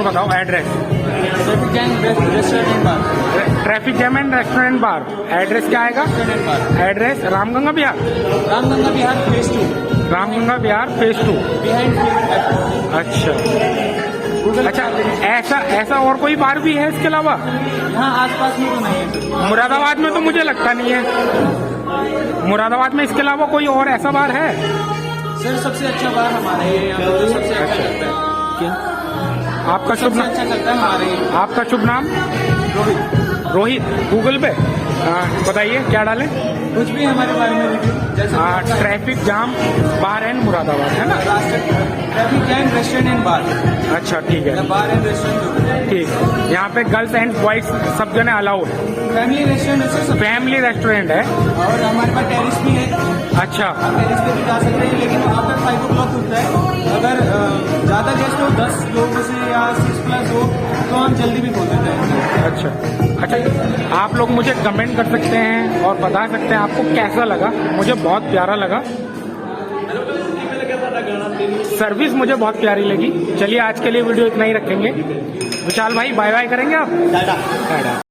बताओ address. Traffic jam restaurant bar. Traffic jam and restaurant bar. Address क्या आएगा? Address Ramganga Bihar. Ramganga Bihar phase 2। Ramganga Bihar phase 2 behind अच्छा अच्छा, ऐसा और कोई बार भी है इसके अलावा? यहाँ आसपास में तो नहीं है। मुरादाबाद में तो मुझे लगता नहीं है। मुरादाबाद में इसके अलावा कोई और ऐसा बार है? सर सबसे अच्छा बार हमारे यहाँ जो सबसे अच्छा करता है। क्या आपका शुभ नाम? अच्छा करता है हमारे। आपका शुभ नाम? रोहित। रोहित। गूगल पे बताइए क्या डालें? कुछ भी हमारे बारे में वीडियो जैसे traffic jam bar and Moradabad है ना? ट्रैफिक जैम रेस्टोरेंट एंड बार। अच्छा ठीक है, बार एंड रेस्टोरेंट। ठीक। यहाँ पे गर्ल्स एंड बॉयज सब जने अलाउड? फैमिली रेस्टोरेंट है सर। फैमिली रेस्टोरेंट है और हमारे पास टेरिस भी है। अच्छा, आप टेरिस पे भी जा सकते हैं, लेकिन आफ्टर 5 o'clock खुलता है। अगर ज्यादा गेस्ट हो 10 लोग से या 6+ हो तो हम जल्दी भी खोल देते हैं। अच्छा अच्छा, आप लोग मुझे कमेंट कर सकते हैं और बता सकते हैं आपको कैसा लगा। मुझे बहुत प्यारा लगा, सर्विस मुझे बहुत प्यारी लगी। चलिए आज के लिए वीडियो इतना ही रखेंगे। विशाल भाई बाय बाय करेंगे आप? टाटा।